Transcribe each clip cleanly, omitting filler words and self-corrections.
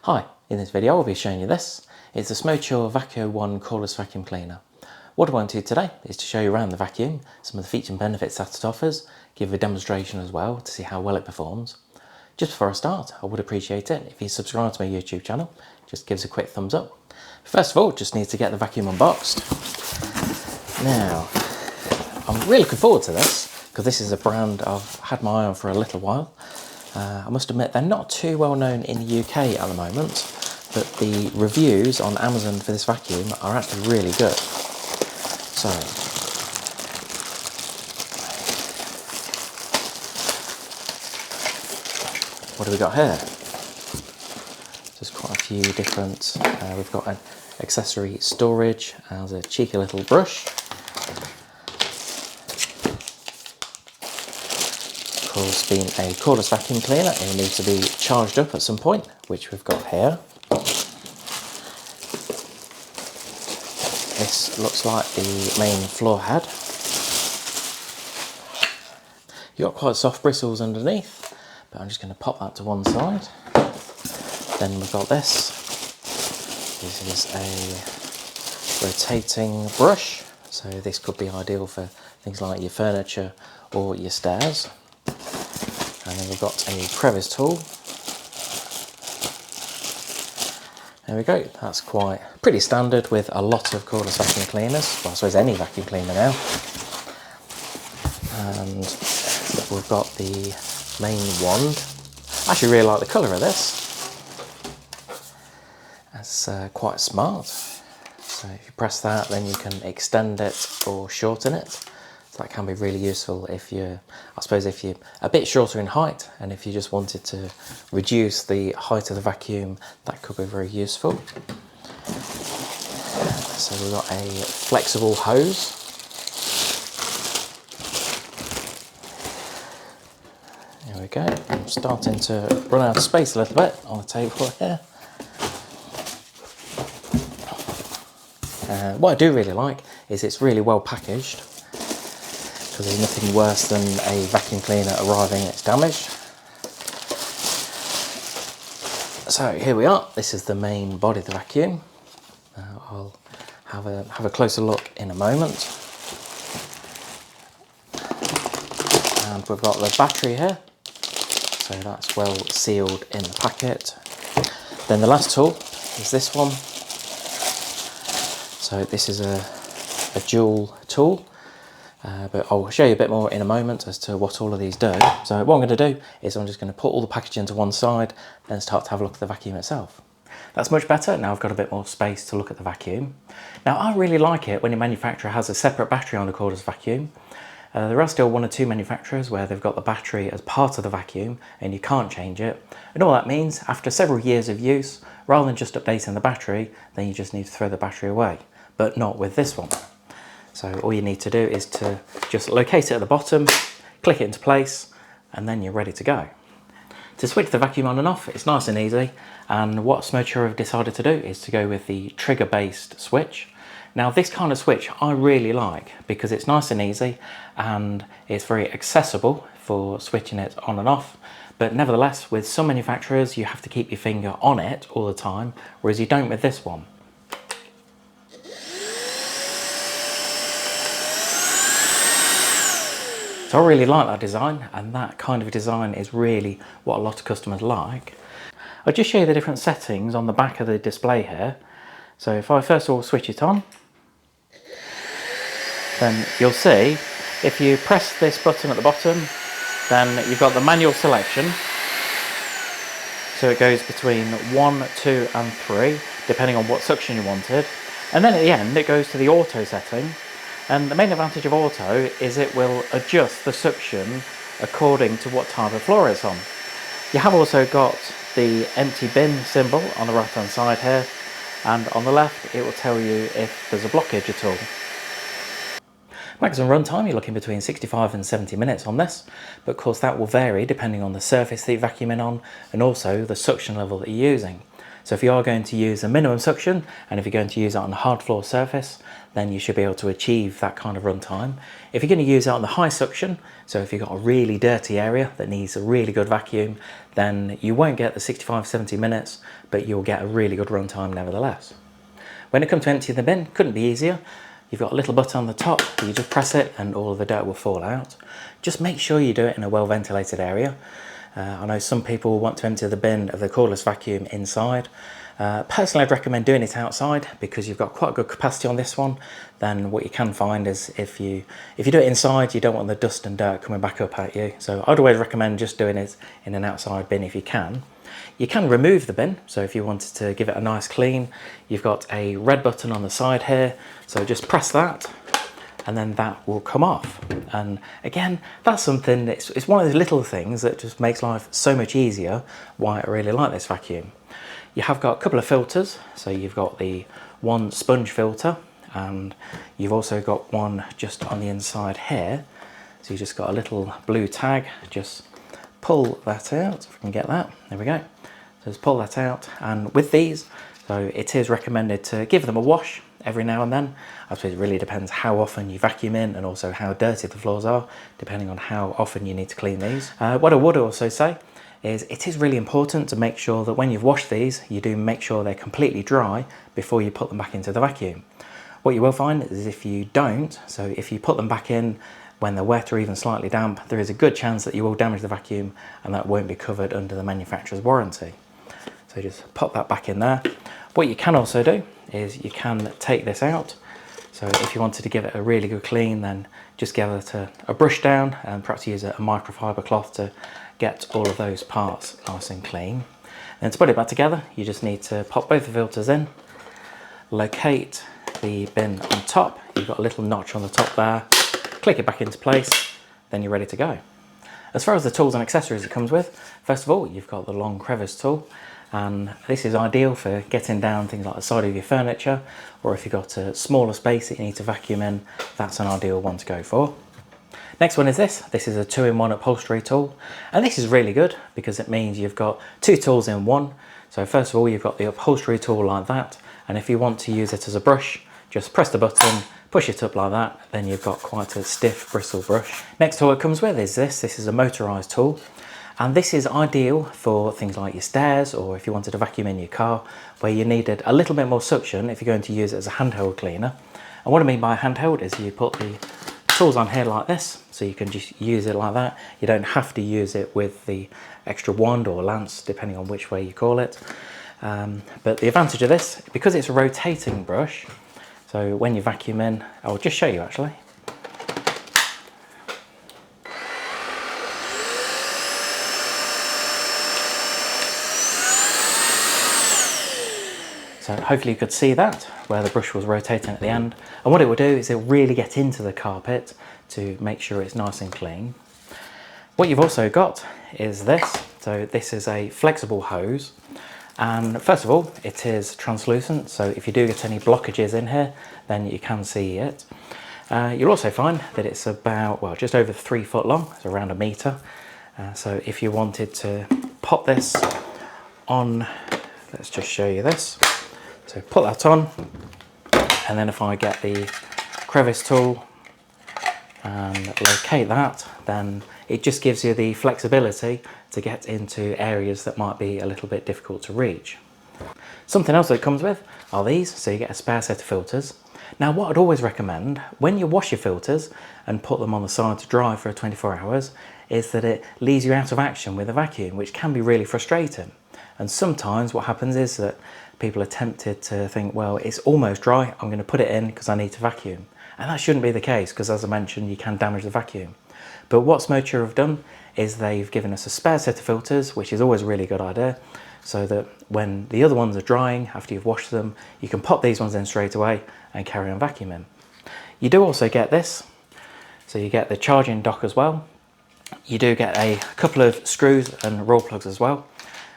Hi, in this video I'll be showing you this. It's the Smoture Vac01 Cordless Vacuum Cleaner. What I want to do today is to show you around the vacuum, some of the features and benefits that it offers, give a demonstration as well to see how well it performs. Just before I start, I would appreciate it if you subscribe to my YouTube channel, just give us a quick thumbs up. First of all, just need to get the vacuum unboxed. Now, I'm really looking forward to this, because this is a brand I've had my eye on for a little while. I must admit they're not too well known in the UK at the moment, but the reviews on Amazon for this vacuum are actually really good. So, what do we got here? There's quite a few different, we've got an accessory storage as a cheeky little brush. Of course, being a cordless vacuum cleaner, it will need to be charged up at some point, which we've got here. This looks like the main floor head. You've got quite soft bristles underneath, but I'm just going to pop that to one side. Then we've got this. This is a rotating brush, so this could be ideal for things like your furniture or your stairs. And then we've got a crevice tool. There we go, that's pretty standard with a lot of cordless vacuum cleaners. Well, I suppose any vacuum cleaner now. And we've got the main wand. I actually really like the colour of this. It's quite smart. So if you press that, then you can extend it or shorten it. So that can be really useful if you're a bit shorter in height, and if you just wanted to reduce the height of the vacuum, that could be very useful. So we've got a flexible hose. There we go. I'm starting to run out of space a little bit on the table here. What I do really like is it's really well packaged, because there's nothing worse than a vacuum cleaner arriving and it's damaged. So here we are, this is the main body of the vacuum. I'll have a closer look in a moment. And we've got the battery here, so that's well sealed in the packet. Then the last tool is this one. So this is a dual tool. But I'll show you a bit more in a moment as to what all of these do. So what I'm going to do is I'm just going to put all the packaging to one side, then start to have a look at the vacuum itself. That's much better. Now I've got a bit more space to look at the vacuum. Now I really like it when your manufacturer has a separate battery on the cordless vacuum. There are still one or two manufacturers where they've got the battery as part of the vacuum and you can't change it. And all that means, after several years of use, rather than just updating the battery, then you just need to throw the battery away. But not with this one. So all you need to do is to just locate it at the bottom, click it into place, and then you're ready to go. To switch the vacuum on and off, it's nice and easy, and what Smoture have decided to do is to go with the trigger-based switch. Now this kind of switch I really like, because it's nice and easy, and it's very accessible for switching it on and off, but nevertheless, with some manufacturers, you have to keep your finger on it all the time, whereas you don't with this one. So I really like that design, and that kind of design is really what a lot of customers like. I'll just show you the different settings on the back of the display here. So if I first of all switch it on, then you'll see if you press this button at the bottom, then you've got the manual selection. So it goes between 1, 2 and 3, depending on what suction you wanted. And then at the end it goes to the auto setting. And the main advantage of auto is it will adjust the suction according to what type of floor it's on. You have also got the empty bin symbol on the right hand side here, and on the left it will tell you if there's a blockage at all. Maximum runtime, you're looking between 65 and 70 minutes on this, but of course that will vary depending on the surface that you're vacuuming on and also the suction level that you're using. So if you are going to use a minimum suction, and if you're going to use it on a hard floor surface, then you should be able to achieve that kind of runtime. If you're going to use it on the high suction, so if you've got a really dirty area that needs a really good vacuum, then you won't get the 65-70 minutes, but you'll get a really good runtime nevertheless. When it comes to emptying the bin, couldn't be easier. You've got a little button on the top, you just press it and all of the dirt will fall out. Just make sure you do it in a well ventilated area. I know some people want to empty the bin of the cordless vacuum inside. Personally, I'd recommend doing it outside because you've got quite a good capacity on this one. Then what you can find is if you do it inside, you don't want the dust and dirt coming back up at you. So I'd always recommend just doing it in an outside bin if you can. You can remove the bin, so if you wanted to give it a nice clean, you've got a red button on the side here, so just press that and then that will come off. And again, that's something, it's one of those little things that just makes life so much easier, why I really like this vacuum. You have got a couple of filters, so you've got the one sponge filter and you've also got one just on the inside here. So you just got a little blue tag, just pull that out, if we can get that, there we go. So just pull that out, and with these, so it is recommended to give them a wash every now and then. I suppose it really depends how often you vacuum in and also how dirty the floors are, depending on how often you need to clean these. What I would also say is it is really important to make sure that when you've washed these, you do make sure they're completely dry before you put them back into the vacuum. What you will find is if you don't, so if you put them back in when they're wet or even slightly damp, there is a good chance that you will damage the vacuum and that won't be covered under the manufacturer's warranty. So just pop that back in there. What you can also do is you can take this out. So if you wanted to give it a really good clean, then just give it a brush down and perhaps use a microfiber cloth to get all of those parts nice and clean. And to put it back together, you just need to pop both the filters in, locate the bin on top. You've got a little notch on the top there. Click it back into place, then you're ready to go. As far as the tools and accessories it comes with, first of all, you've got the long crevice tool, and this is ideal for getting down things like the side of your furniture, or if you've got a smaller space that you need to vacuum in, that's an ideal one to go for. Next one is this. This is a 2-in-1 upholstery tool, and this is really good because it means you've got 2 tools in one. So first of all, you've got the upholstery tool like that, and if you want to use it as a brush, just press the button, push it up like that, then you've got quite a stiff bristle brush. Next tool it comes with is this. This is a motorised tool, and this is ideal for things like your stairs, or if you wanted to vacuum in your car where you needed a little bit more suction if you're going to use it as a handheld cleaner. And what I mean by handheld is you put the tools on here like this, so you can just use it like that. You don't have to use it with the extra wand or lance, depending on which way you call it. But the advantage of this, because it's a rotating brush, so when you vacuum in, I'll just show you actually. So hopefully you could see that, where the brush was rotating at the end. And what it will do is it will really get into the carpet to make sure it's nice and clean. What you've also got is this. So this is a flexible hose. And first of all, it is translucent, so if you do get any blockages in here, then you can see it. You'll also find that it's about, well, just over 3 foot long, so around 1 meter. So if you wanted to pop this on, let's just show you this. So put that on, and then if I get the crevice tool and locate that, then it just gives you the flexibility to get into areas that might be a little bit difficult to reach. Something else that it comes with are these, so you get a spare set of filters. Now what I'd always recommend when you wash your filters and put them on the side to dry for 24 hours is that it leaves you out of action with a vacuum, which can be really frustrating. And sometimes what happens is that people are tempted to think, well, it's almost dry, I'm going to put it in because I need to vacuum. And that shouldn't be the case, because as I mentioned, you can damage the vacuum. But what Smoture have done is they've given us a spare set of filters, which is always a really good idea, so that when the other ones are drying, after you've washed them, you can pop these ones in straight away and carry on vacuuming. You do also get this, so you get the charging dock as well. You do get a couple of screws and roll plugs as well.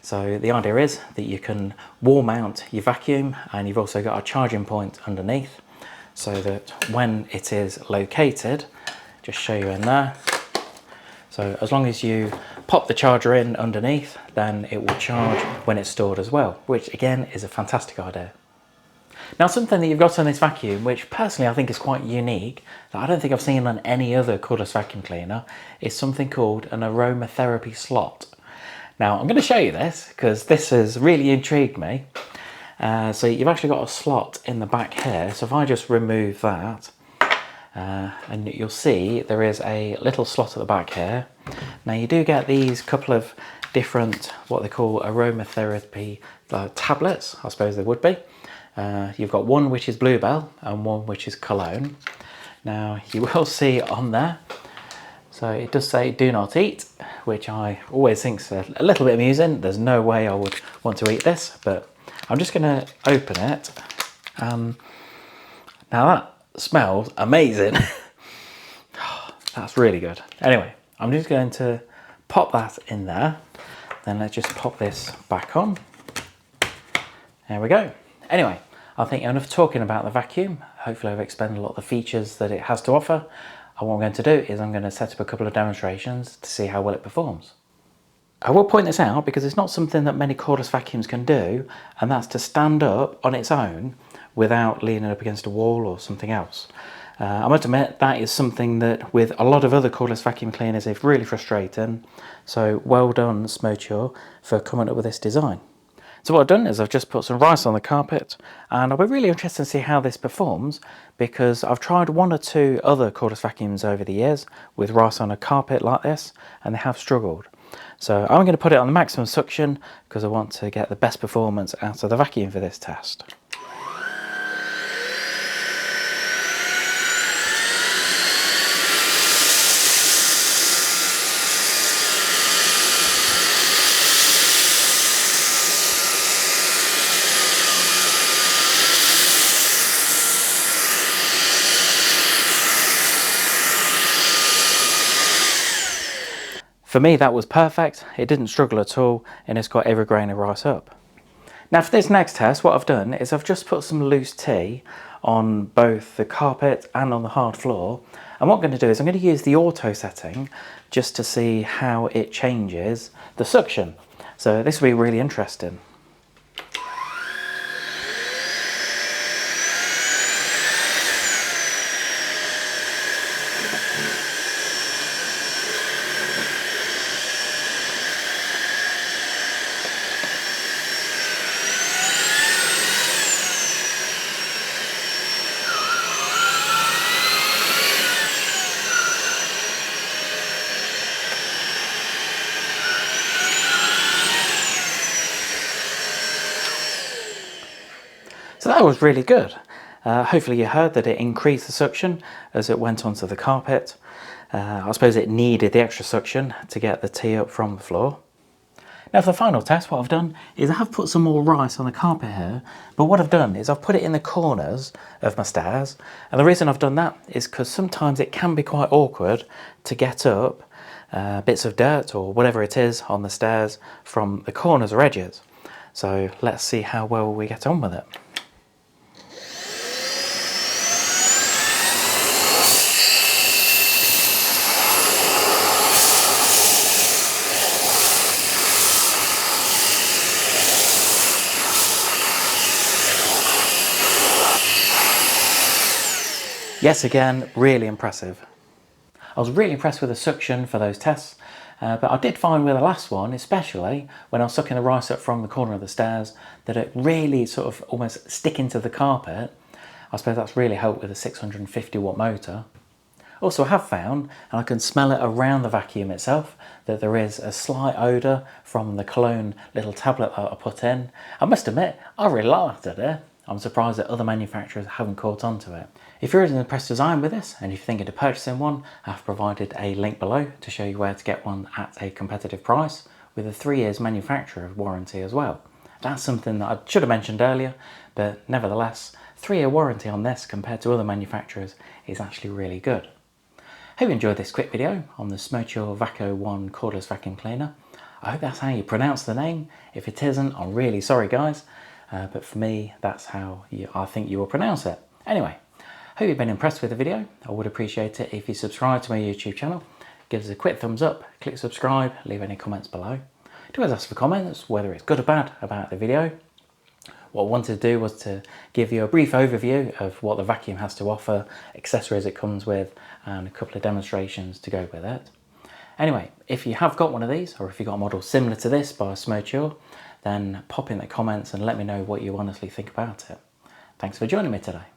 So the idea is that you can wall mount your vacuum, and you've also got a charging point underneath, so that when it is located, just show you in there. So as long as you pop the charger in underneath, then it will charge when it's stored as well, which again is a fantastic idea. Now, something that you've got on this vacuum, which personally I think is quite unique, that I don't think I've seen on any other cordless vacuum cleaner, is something called an aromatherapy slot. Now, I'm going to show you this because this has really intrigued me. So you've actually got a slot in the back here. So if I just remove that, and you'll see there is a little slot at the back here. Now you do get these couple of different, what they call aromatherapy tablets, I suppose they would be. You've got one which is bluebell and one which is cologne. Now you will see on there, so it does say do not eat, which I always think is a little bit amusing. There's no way I would want to eat this, but I'm just going to open it. Now that smells amazing. That's really good. Anyway, I'm just going to pop that in there. Then let's just pop this back on. There we go. Anyway, I think enough talking about the vacuum. Hopefully I've explained a lot of the features that it has to offer. And what I'm going to do is I'm going to set up a couple of demonstrations to see how well it performs. I will point this out because it's not something that many cordless vacuums can do, and that's to stand up on its own without leaning up against a wall or something else. I must admit that is something that with a lot of other cordless vacuum cleaners is really frustrating. So well done Smoture for coming up with this design. So what I've done is I've just put some rice on the carpet, and I'll be really interested to see how this performs because I've tried one or two other cordless vacuums over the years with rice on a carpet like this, and they have struggled. So I'm going to put it on the maximum suction because I want to get the best performance out of the vacuum for this test. For me that was perfect, it didn't struggle at all, and it's got every grain of rice up. Now for this next test, what I've done is I've just put some loose tea on both the carpet and on the hard floor, and what I'm going to do is I'm going to use the auto setting just to see how it changes the suction. So this will be really interesting. So that was really good. Hopefully you heard that it increased the suction as it went onto the carpet. I suppose it needed the extra suction to get the tea up from the floor. Now for the final test, what I've done is I have put some more rice on the carpet here, but what I've done is I've put it in the corners of my stairs, and the reason I've done that is because sometimes it can be quite awkward to get up bits of dirt or whatever it is on the stairs from the corners or edges. So let's see how well we get on with it. Yes, again, really impressive. I was really impressed with the suction for those tests, but I did find with the last one, especially when I was sucking the rice up from the corner of the stairs, that it really sort of almost sticking to the carpet. I suppose that's really helped with a 650 watt motor. Also, I have found, and I can smell it around the vacuum itself, that there is a slight odour from the cologne little tablet that I put in. I must admit, I really liked it. I'm surprised that other manufacturers haven't caught on to it. If you're as impressed as I am with this, and if you're thinking of purchasing one, I've provided a link below to show you where to get one at a competitive price, with a 3 years manufacturer warranty as well. That's something that I should have mentioned earlier, but nevertheless, 3-year warranty on this compared to other manufacturers is actually really good. Hope you enjoyed this quick video on the Smoture Vac01 Cordless Vacuum Cleaner. I hope that's how you pronounce the name. If it isn't, I'm really sorry guys, but for me, that's how I think you will pronounce it. Anyway, hope you've been impressed with the video. I would appreciate it if you subscribe to my YouTube channel, give us a quick thumbs up, click subscribe, leave any comments below. Do always ask for comments, whether it's good or bad about the video. What I wanted to do was to give you a brief overview of what the vacuum has to offer, accessories it comes with, and a couple of demonstrations to go with it. Anyway, if you have got one of these, or if you've got a model similar to this by Smoture, then pop in the comments and let me know what you honestly think about it. Thanks for joining me today.